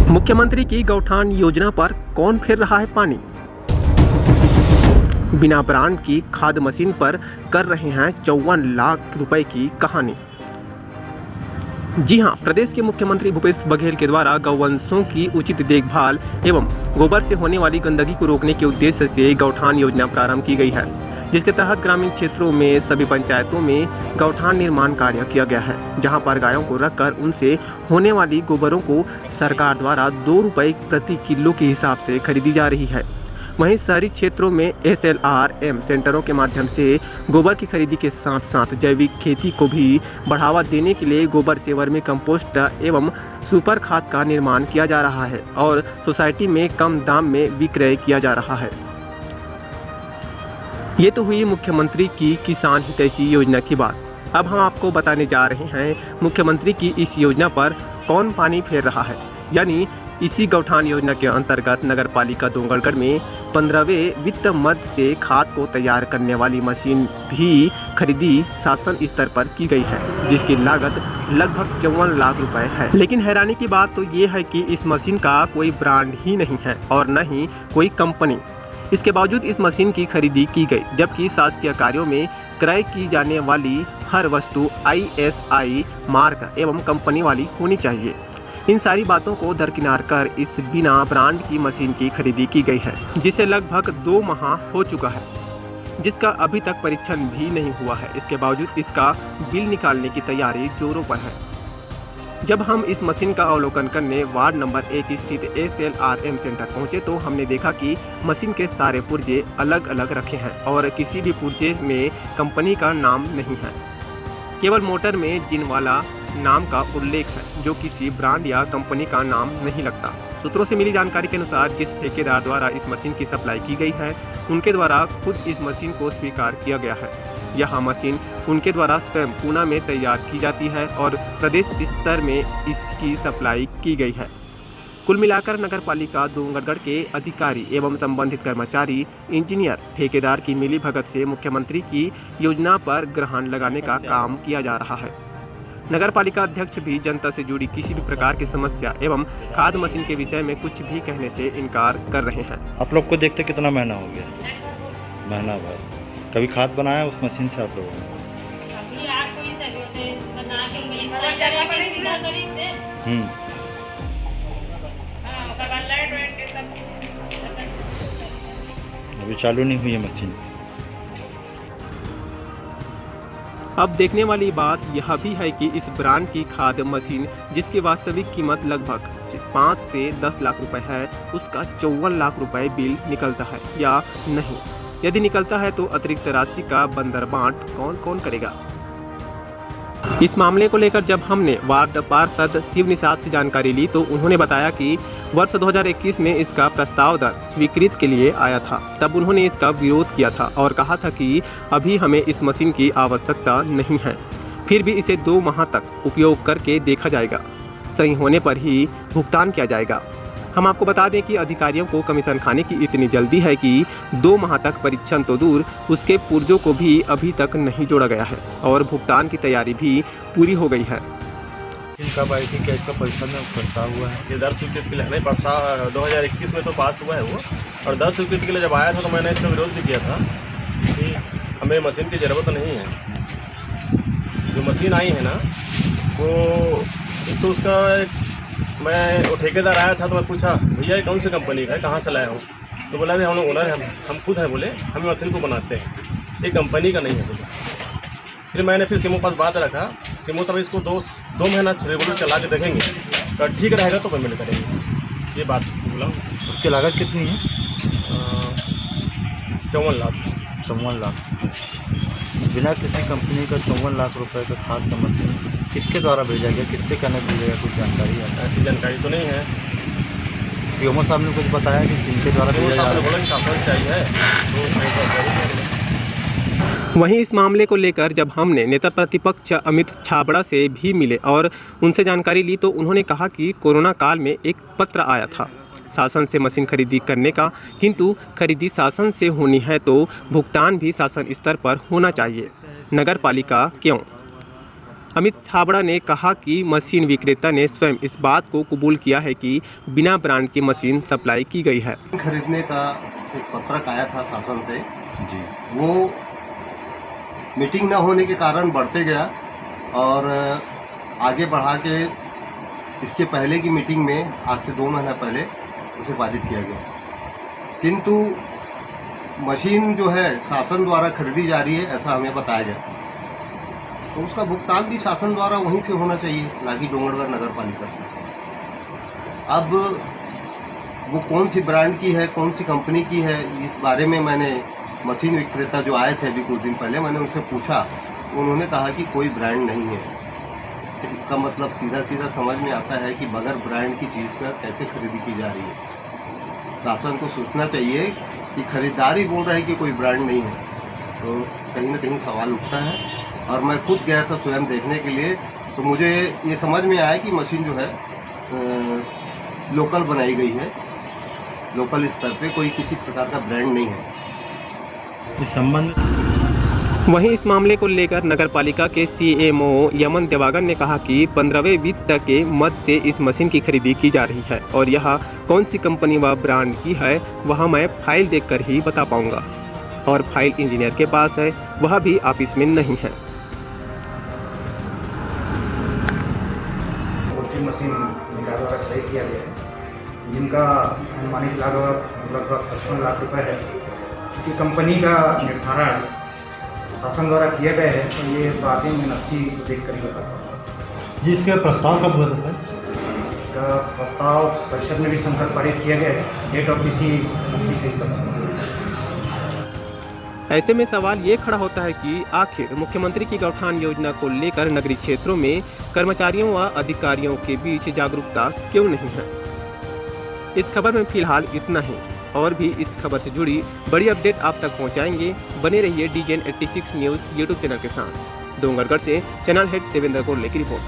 मुख्यमंत्री की गौठान योजना पर कौन फेर रहा है पानी? बिना ब्रांड की खाद मशीन पर कर रहे हैं 54 लाख रुपए की कहानी। जी हां, प्रदेश के मुख्यमंत्री भूपेश बघेल के द्वारा गौवंशों की उचित देखभाल एवं गोबर से होने वाली गंदगी को रोकने के उद्देश्य से गौठान योजना प्रारंभ की गई है, जिसके तहत ग्रामीण क्षेत्रों में सभी पंचायतों में गौठान निर्माण कार्य किया गया है, जहां पर गायों को रखकर उनसे होने वाली गोबरों को सरकार द्वारा 2 रुपये प्रति किलो के हिसाब से खरीदी जा रही है। वहीं शहरी क्षेत्रों में SLRM सेंटरों के माध्यम से गोबर की खरीदी के साथ साथ जैविक खेती को भी बढ़ावा देने के लिए गोबर से वर्मी कंपोस्ट एवं सुपर खाद का निर्माण किया जा रहा है और सोसाइटी में कम दाम में विक्रय किया जा रहा है। ये तो हुई मुख्यमंत्री की किसान हितैषी योजना की बात। अब हम आपको बताने जा रहे हैं मुख्यमंत्री की इस योजना पर कौन पानी फेर रहा है। यानी इसी गौठान योजना के अंतर्गत नगर पालिका डोंगरगढ़ में 15वें वित्त मद से खाद को तैयार करने वाली मशीन भी खरीदी शासन स्तर पर की गई है, जिसकी लागत लगभग 54 लाख रुपए है। लेकिन हैरानी की बात तो ये है कि इस मशीन का कोई ब्रांड ही नहीं है और न ही कोई कंपनी। इसके बावजूद इस मशीन की खरीदी की गई, जबकि शासकीय कार्यों में क्रय की जाने वाली हर वस्तु ISI मार्क एवं कंपनी वाली होनी चाहिए। इन सारी बातों को दरकिनार कर इस बिना ब्रांड की मशीन की खरीदी की गई है, जिसे लगभग 2 माह हो चुका है, जिसका अभी तक परीक्षण भी नहीं हुआ है। इसके बावजूद इसका बिल निकालने की तैयारी जोरों पर है। जब हम इस मशीन का अवलोकन करने वार्ड नंबर 1 स्थित SLRM सेंटर पहुंचे तो हमने देखा कि मशीन के सारे पुर्जे अलग अलग रखे हैं और किसी भी पुर्जे में कंपनी का नाम नहीं है। केवल मोटर में जिनवाला नाम का उल्लेख है, जो किसी ब्रांड या कंपनी का नाम नहीं लगता। सूत्रों से मिली जानकारी के अनुसार जिस ठेकेदार द्वारा इस मशीन की सप्लाई की गई है, उनके द्वारा खुद इस मशीन को स्वीकार किया गया है। यह मशीन उनके द्वारा स्वयं पूना में तैयार की जाती है और प्रदेश स्तर में इसकी सप्लाई की गई है। कुल मिलाकर नगर पालिका डोंगरगढ़ के अधिकारी एवं संबंधित कर्मचारी, इंजीनियर, ठेकेदार की मिलीभगत से मुख्यमंत्री की योजना पर ग्रहण लगाने का काम किया जा रहा है। नगर पालिका अध्यक्ष भी जनता से जुड़ी किसी भी प्रकार की समस्या एवं खाद मशीन के विषय में कुछ भी कहने से इनकार कर रहे हैं। आप लोग को देखते कितना महीना हो गया? महीना भर कभी खाद बनाया उस मशीन से आप लोगों ने? अभी चालू नहीं हुई है मशीन। अब देखने वाली बात यह भी है कि इस ब्रांड की खाद मशीन, जिसकी वास्तविक कीमत लगभग 5 से 10 लाख रुपए है, उसका 54 लाख रुपए बिल निकलता है या नहीं। यदि निकलता है तो अतिरिक्त राशि का बंदरबांट कौन कौन करेगा। इस मामले को लेकर जब हमने वार्ड पार्षद शिव निषाद से जानकारी ली तो उन्होंने बताया कि वर्ष 2021 में इसका प्रस्ताव दर स्वीकृत के लिए आया था। तब उन्होंने इसका विरोध किया था और कहा था कि अभी हमें इस मशीन की आवश्यकता नहीं है, फिर भी इसे 2 माह तक उपयोग करके देखा जाएगा, सही होने पर ही भुगतान किया जाएगा। हम आपको बता दें कि अधिकारियों को कमीशन खाने की इतनी जल्दी है कि 2 माह तक परीक्षण तो दूर, उसके पुर्जों को भी अभी तक नहीं जोड़ा गया है और भुगतान की तैयारी भी पूरी हो गई है। कब आई थी, क्या इसका परीक्षा में प्रस्ताव हुआ है? ये दर स्वीकृति के लिए नहीं, प्रस्ताव 2021 में तो पास हुआ है वो, और दर स्वीकृति के लिए जब आया था तो मैंने इसका विरोध भी किया था कि हमें मशीन की ज़रूरत नहीं है। जो मशीन आई है ना, वो एक तो उसका मैं वो ठेकेदार आया था तो मैं पूछा, भैया ये कौन सी कंपनी का है, कहाँ से लाया हूँ? तो बोला भाई हम लोग ओनर हैं, हम खुद हैं, बोले हम मशीन को बनाते हैं, ये कंपनी का नहीं है बोले। फिर मैंने फिर सिमो पास बात रखा, सिमो साहब इसको 2 महीना रेगुलर चला के देखेंगे, तो ठीक रहेगा तो पेमेंट करेंगे, ये बात बोला। उसकी लागत कितनी है? 54 लाख। 54 लाख बिना किसी कंपनी का 54 लाख रुपए का खाद का मशीन किसके द्वारा भेजा गया, किसके कहने भेजा गया, कुछ जानकारी है? ऐसी जानकारी तो नहीं है। सीएमओ साहब ने कुछ बताया कि किनके द्वारा भेजा जा रहा है? बोला कि शासन से आई है तो वहीं इस मामले को लेकर जब हमने नेता प्रतिपक्ष अमित छाबड़ा से भी मिले और उनसे जानकारी ली तो उन्होंने कहा कि कोरोना काल में एक पत्र आया था शासन से मशीन खरीदी करने का, किंतु खरीदी शासन से होनी है तो भुगतान भी शासन स्तर पर होना चाहिए, नगर पालिका क्यों। अमित छाबड़ा ने कहा कि मशीन विक्रेता ने स्वयं इस बात को कबूल किया है कि बिना ब्रांड की मशीन सप्लाई की गई है। खरीदने का एक पत्रक आया था शासन से जी। वो मीटिंग न होने के कारण बढ़ते गया और आगे बढ़ा के इसके पहले की मीटिंग में आज से 2 महीना पहले उसे पारित किया गया, किंतु मशीन जो है शासन द्वारा खरीदी जा रही है ऐसा हमें बताया गया, तो उसका भुगतान भी शासन द्वारा वहीं से होना चाहिए, ना कि डोंगरगढ़ नगर पालिका से। अब वो कौन सी ब्रांड की है, कौन सी कंपनी की है, इस बारे में मैंने मशीन विक्रेता जो आए थे अभी कुछ दिन पहले, मैंने उनसे पूछा, उन्होंने कहा कि कोई ब्रांड नहीं है। तो इसका मतलब सीधा सीधा समझ में आता है कि बगैर ब्रांड की चीज़ का कैसे खरीदी की जा रही है। शासन को सोचना चाहिए कि खरीदार ही बोल रहा है कि कोई ब्रांड नहीं है, तो कहीं ना कहीं सवाल उठता है। और मैं खुद गया था स्वयं देखने के लिए, तो मुझे ये समझ में आया कि मशीन जो है लोकल बनाई गई है, लोकल स्तर पे कोई किसी प्रकार का ब्रांड नहीं है। इस संबंध वहीं इस मामले को लेकर नगर पालिका के CMO यमन देवागन ने कहा कि 15वें वित्त के मद से इस मशीन की खरीदी की जा रही है और यह कौन सी कंपनी व ब्रांड की है वह मैं फाइल देखकर ही बता पाऊंगा, और फाइल इंजीनियर के पास है, वह भी ऑफिस में नहीं है। पोस्टिंग मशीन निकाल द्वारा खरीद किया गया है, जिनका अनुमानित लागत लगभग 55 लाख रुपए है। चूँकि कंपनी का निर्धारण शासन द्वारा किया गया है, तो ये बातें मैं नस्ती देख कर ही बता पाऊँगा। जी, इसका प्रस्ताव कब हुआ था सर? इसका प्रस्ताव परिषद में भी संकल्प पारित किया गया है, डेट ऑफ तिथि नस्ती से ही पता पाऊँगा। ऐसे में सवाल ये खड़ा होता है कि आखिर मुख्यमंत्री की गौठान योजना को लेकर नगरीय क्षेत्रों में कर्मचारियों व अधिकारियों के बीच जागरूकता क्यों नहीं है। इस खबर में फिलहाल इतना ही, और भी इस खबर से जुड़ी बड़ी अपडेट आप तक पहुंचाएंगे। बने रहिए DJN 86 न्यूज़ यूट्यूब चैनल के साथ। डोंगरगढ़ से चैनल हेड देवेंद्र कोल्ले की रिपोर्ट।